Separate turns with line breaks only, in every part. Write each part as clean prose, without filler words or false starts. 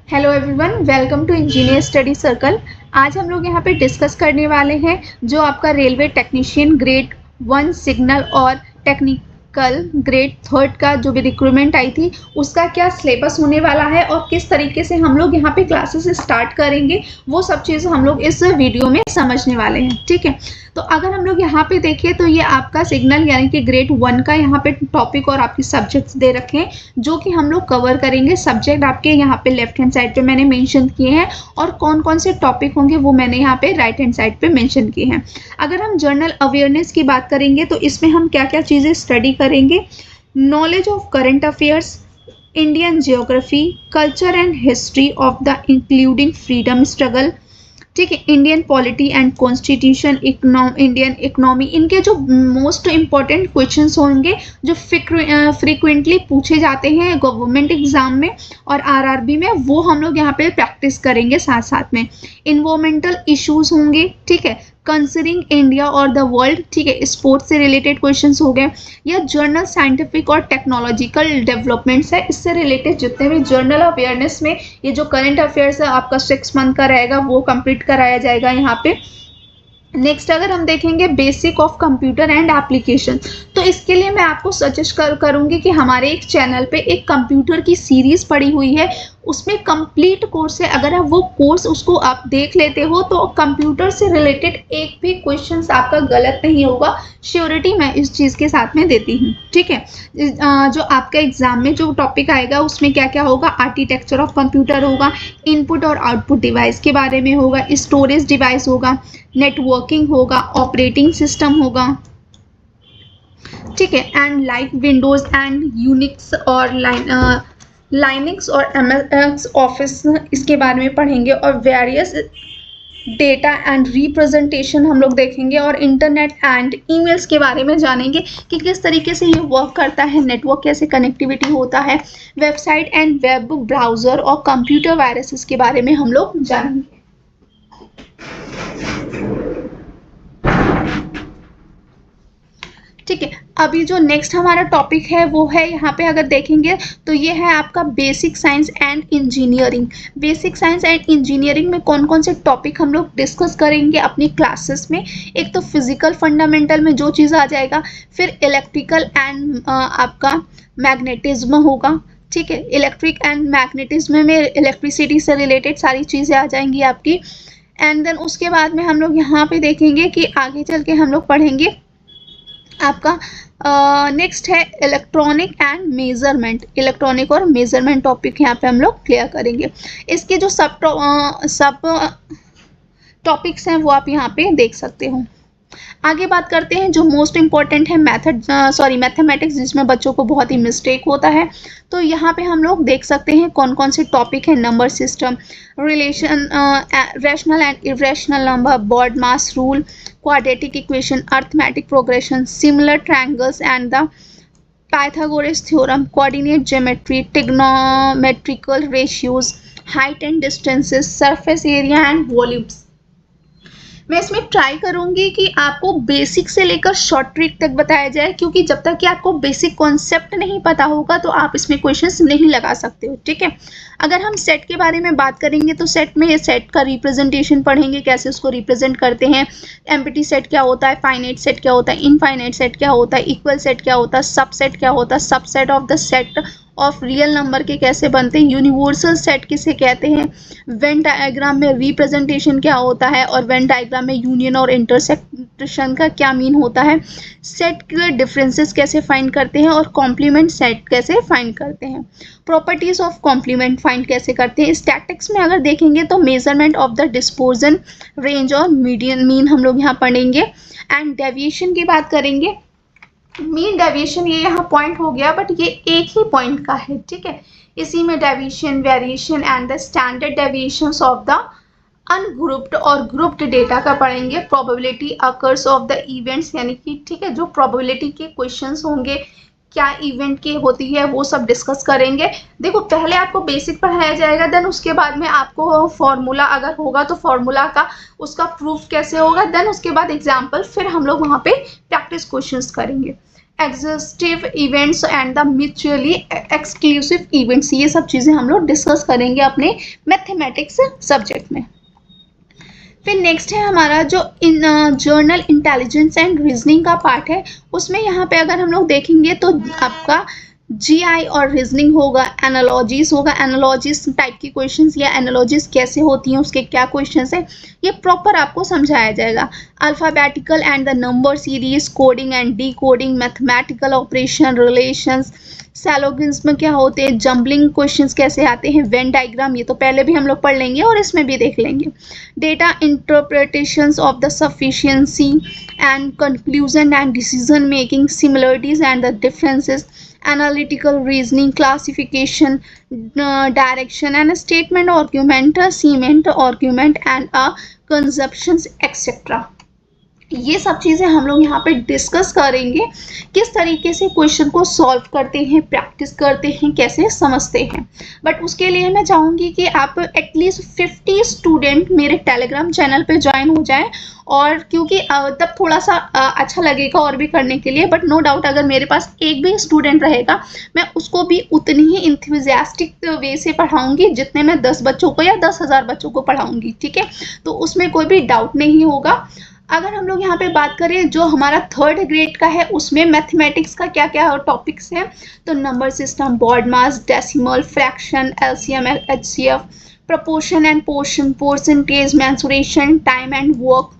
Hello everyone, welcome to engineer study circle. आज हम लोग यहाँ पे डिस्कस करने वाले हैं जो आपका रेलवे टेक्नीशियन ग्रेड 1 सिग्नल और टेक्निकल ग्रेड 3 का जो भी रिक्रूटमेंट आई थी उसका क्या सिलेबस होने वाला है और किस तरीके से हम लोग यहाँ पे क्लासेस स्टार्ट करेंगे, वो सब चीज़ हम लोग इस वीडियो में समझने वाले हैं। ठीक है, तो अगर हम लोग यहाँ पे देखें तो ये आपका सिग्नल यानी कि ग्रेड 1 का यहाँ पे टॉपिक और आपकी सब्जेक्ट्स दे रखे हैं जो कि हम लोग कवर करेंगे। सब्जेक्ट आपके यहाँ पे लेफ्ट हैंड साइड पे मैंने मेंशन किए हैं और कौन कौन से टॉपिक होंगे वो मैंने यहाँ पे राइट हैंड साइड पे मेंशन किए हैं। अगर हम जनरल अवेयरनेस की बात करेंगे तो इसमें हम क्या क्या चीज़ें स्टडी करेंगे। Knowledge of current affairs, Indian geography, culture and history of the including freedom struggle, ठीक है, Indian polity and constitution, Indian economy. इनके जो मोस्ट इम्पॉर्टेंट क्वेश्चंस होंगे जो फ्रीक्वेंटली पूछे जाते हैं गवर्नमेंट एग्जाम में और आरआरबी में, वो हम लोग यहाँ पे प्रैक्टिस करेंगे साथ साथ में। इन्वायरमेंटल इश्यूज होंगे, ठीक है, कंसिडरिंग इंडिया और द वर्ल्ड, ठीक है, स्पोर्ट्स से रिलेटेड क्वेश्चंस हो गए, या जर्नल साइंटिफिक और टेक्नोलॉजिकल डेवलपमेंट्स है इससे रिलेटेड जितने भी जर्नल अवेयरनेस में ये जो करंट अफेयर्स है आपका 6 मंथ का रहेगा वो कंप्लीट कराया जाएगा यहाँ पे। नेक्स्ट अगर हम देखेंगे basic of computer and application, तो इसके लिए मैं आपको सजेस्ट करूंगी कि हमारे एक चैनल पे एक कंप्यूटर की सीरीज पड़ी हुई है, उसमें कंप्लीट कोर्स है। अगर आप वो कोर्स उसको आप देख लेते हो तो कंप्यूटर से रिलेटेड एक भी क्वेश्चंस आपका गलत नहीं होगा, श्योरिटी मैं इस चीज़ के साथ में देती हूँ। ठीक है, जो आपका एग्जाम में जो टॉपिक आएगा उसमें क्या क्या होगा, आर्किटेक्चर ऑफ कंप्यूटर होगा, इनपुट और आउटपुट डिवाइस के बारे में होगा, स्टोरेज डिवाइस होगा, नेटवर्किंग होगा, ऑपरेटिंग सिस्टम होगा, ठीक है, and like Windows and Unix और लाइनक्स और एमएस ऑफिस इसके बारे में पढ़ेंगे, और वेरियस डेटा एंड रिप्रेजेंटेशन हम लोग देखेंगे, और इंटरनेट एंड ईमेल्स के बारे में जानेंगे कि किस तरीके से ये वर्क करता है, नेटवर्क कैसे कनेक्टिविटी होता है, वेबसाइट एंड वेब ब्राउज़र और कंप्यूटर वायरसेस के बारे में हम लोग जानेंगे। ठीक है, अभी जो नेक्स्ट हमारा टॉपिक है वो है यहाँ पे अगर देखेंगे तो ये है आपका basic science and engineering. Basic science and engineering में कौन कौन से टॉपिक हम लोग डिस्कस करेंगे अपनी क्लासेस में। एक तो फिजिकल फंडामेंटल में जो चीज़ आ जाएगा, फिर इलेक्ट्रिकल एंड आपका मैग्नेटिज्म होगा, ठीक है, इलेक्ट्रिक एंड मैग्नेटिज्म में इलेक्ट्रिसिटी से रिलेटेड सारी चीज़ें आ जाएंगी आपकी। एंड देन उसके बाद में हम लोग यहाँ पे देखेंगे कि आगे चल के हम लोग पढ़ेंगे आपका नेक्स्ट है इलेक्ट्रॉनिक एंड मेजरमेंट। इलेक्ट्रॉनिक और मेजरमेंट टॉपिक यहाँ पे हम लोग क्लियर करेंगे। इसके जो सब टॉपिक्स हैं वो आप यहाँ पे देख सकते हो। आगे बात करते हैं जो मोस्ट इम्पॉर्टेंट है मैथमेटिक्स, जिसमें बच्चों को बहुत ही मिस्टेक होता है। तो यहाँ पे हम लोग देख सकते हैं कौन कौन से टॉपिक है, number system, relation, rational and irrational number, BODMAS rule, quadratic equation, arithmetic progression, similar triangles and the Pythagoras theorem, coordinate geometry, trigonometrical ratios, height and distances, surface area and volumes. मैं इसमें try करूंगी कि आपको basic से लेकर short trick तक बताया जाए, क्योंकि जब तक कि आपको बेसिक कॉन्सेप्ट नहीं पता होगा तो आप इसमें क्वेश्चंस नहीं लगा सकते हो। ठीक है, अगर हम सेट के बारे में बात करेंगे तो सेट में सेट का रिप्रेजेंटेशन पढ़ेंगे, कैसे उसको रिप्रेजेंट करते हैं, एम्प्टी सेट क्या होता है, फाइनाइट सेट क्या होता है, इनफाइनाइट सेट क्या होता है, इक्वल सेट क्या होता है, सबसेट क्या होता है, subset of the set of real number के कैसे बनते हैं, यूनिवर्सल सेट किसे कहते हैं, वेन डायग्राम में रिप्रेजेंटेशन क्या होता है, और वेन डायग्राम में यूनियन और इंटरसेक्शन का क्या मीन होता है, सेट के डिफरेंसेस कैसे फाइंड करते हैं, और कॉम्प्लीमेंट सेट कैसे फाइंड करते हैं, प्रॉपर्टीज ऑफ कॉम्प्लीमेंट फाइंड कैसे करते हैं। स्टैटिक्स में अगर देखेंगे तो measurement of the dispersion, range और मीडियन मीन हम लोग यहाँ पढ़ेंगे। एंड डेविएशन की बात करेंगे, मीन डेविएशन ये यहाँ पॉइंट हो गया, बट ये एक ही पॉइंट का है। ठीक है, इसी में deviation, variation and the standard deviations of the ungrouped और ग्रुप्ड डेटा का पढ़ेंगे। Probability occurs of the events, यानी कि ठीक है जो प्रोबेबिलिटी के क्वेश्चंस होंगे, क्या इवेंट की होती है, वो सब डिस्कस करेंगे। देखो पहले आपको बेसिक पढ़ाया जाएगा, देन उसके बाद में आपको फॉर्मूला अगर होगा तो फॉर्मूला का उसका प्रूफ कैसे होगा, देन उसके बाद एग्जाम्पल, फिर हम लोग वहाँ पे प्रैक्टिस क्वेश्चंस करेंगे। Exhaustive events and the mutually exclusive events, ये सब चीज़ें हम लोग डिस्कस करेंगे अपने मैथमेटिक्स सब्जेक्ट में। फिर नेक्स्ट है हमारा जो जर्नल इंटेलिजेंस एंड रीजनिंग का पार्ट है, उसमें यहाँ पे अगर हम लोग देखेंगे तो आपका जीआई और रीजनिंग होगा, एनालॉजीज होगा, एनालॉजीज टाइप की क्वेश्चंस या एनालॉजीज कैसे होती हैं, उसके क्या क्वेश्चंस है, ये प्रॉपर आपको समझाया जाएगा। Alphabetical and the number series, coding and decoding, mathematical operation, relations, syllogism क्या होते हैं, जम्बलिंग क्वेश्चंस कैसे आते हैं, वेन डायग्राम, ये तो पहले भी हम लोग पढ़ लेंगे और इसमें भी देख लेंगे। Data interpretations of the sufficiency and conclusion and decision making, similarities and the differences, analytical reasoning, classification, direction and statement argument, cement argument and a consumptions etc. ये सब चीज़ें हम लोग यहाँ पे डिस्कस करेंगे, किस तरीके से क्वेश्चन को सॉल्व करते हैं, प्रैक्टिस करते हैं, कैसे समझते हैं। बट उसके लिए मैं चाहूँगी कि आप एटलीस्ट 50 स्टूडेंट मेरे टेलीग्राम चैनल पे ज्वाइन हो जाएं, और क्योंकि तब थोड़ा सा अच्छा लगेगा और भी करने के लिए। बट नो डाउट अगर मेरे पास एक भी स्टूडेंट रहेगा मैं उसको भी उतनी ही इंथुजियास्टिक वे से पढ़ाऊँगी जितने मैं 10 बच्चों को या 10,000 बच्चों को पढ़ाऊँगी, ठीक है। तो उसमें कोई भी डाउट नहीं होगा। अगर हम लोग यहाँ पे बात करें जो हमारा 3rd ग्रेड का है, उसमें मैथमेटिक्स का क्या क्या टॉपिक्स हैं, तो number system, BODMAS, decimal, fraction, LCM, HCF, proportion and portion, percentage, mensuration, time and work,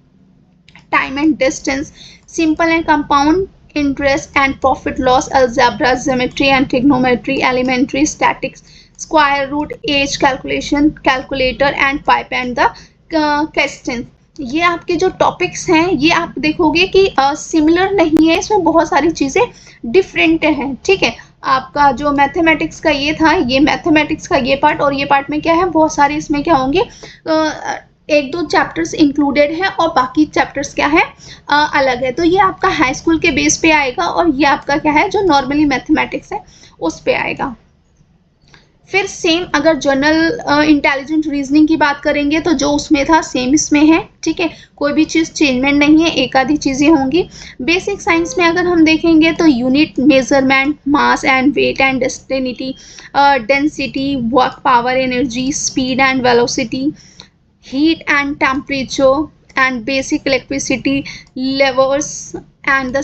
time and distance, simple and compound interest and profit loss, algebra, geometry and trigonometry, elementary statics, square root, age calculation, calculator and pipe and the question. ये आपके जो topics हैं ये आप देखोगे कि similar नहीं है, इसमें बहुत सारी चीज़ें डिफरेंट हैं, ठीक है। आपका जो मैथमेटिक्स का ये था, ये मैथमेटिक्स का ये पार्ट, और ये पार्ट में क्या है, बहुत सारे इसमें क्या होंगे, 1-2 चैप्टर्स इंक्लूडेड हैं और बाकी चैप्टर्स क्या है अलग है। तो ये आपका हाई स्कूल के बेस पे आएगा, और ये आपका क्या है जो नॉर्मली मैथमेटिक्स है उस पे आएगा। फिर सेम अगर जनरल इंटेलिजेंट रीजनिंग की बात करेंगे तो जो उसमें था सेम इसमें है, ठीक है, कोई भी चीज़ चेंजमेंट नहीं है, एक आधी चीज़ें होंगी। बेसिक साइंस में अगर हम देखेंगे तो unit measurement, mass and weight and density, work power, energy, speed and velocity, heat and temperature and basic electricity, levers and the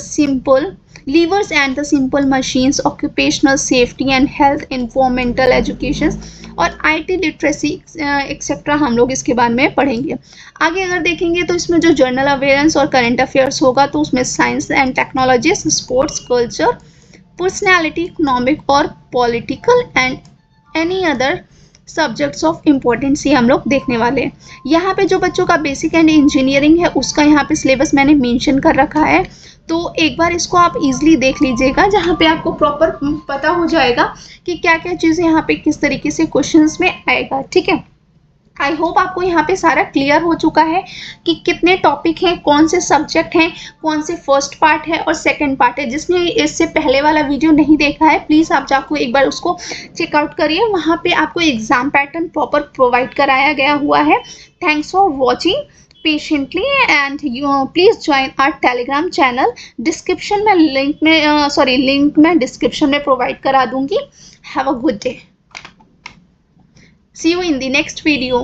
simple machines, occupational safety and health, environmental education और IT literacy etcetera हम लोग इसके बारे में पढ़ेंगे। आगे अगर देखेंगे तो इसमें जो जनरल अवेयरेंस और करंट अफेयर्स होगा तो उसमें science and technology, sports, culture, personality, economic और political and any other subjects of importance ही हम लोग देखने वाले हैं। यहाँ पे जो बच्चों का बेसिक एंड इंजीनियरिंग है उसका यहाँ पे सिलेबस मैंने मेंशन कर रखा है, तो एक बार इसको आप इजीली देख लीजिएगा, जहाँ पे आपको प्रॉपर पता हो जाएगा कि क्या क्या चीज़ें यहाँ पे किस तरीके से क्वेश्चंस में आएगा, ठीक है। आई होप आपको यहाँ पे सारा क्लियर हो चुका है कि कितने टॉपिक हैं, कौन से सब्जेक्ट हैं, कौन से फर्स्ट पार्ट है और सेकंड पार्ट है। जिसने इससे पहले वाला वीडियो नहीं देखा है प्लीज़ आप जाकर एक बार उसको चेकआउट करिए, वहाँ पे आपको एग्जाम पैटर्न प्रॉपर प्रोवाइड कराया गया हुआ है। Thanks for watching patiently and you please join our Telegram channel. Description में लिंक मैं डिस्क्रिप्शन में प्रोवाइड करा दूँगी। Have a good day. See you in the next video.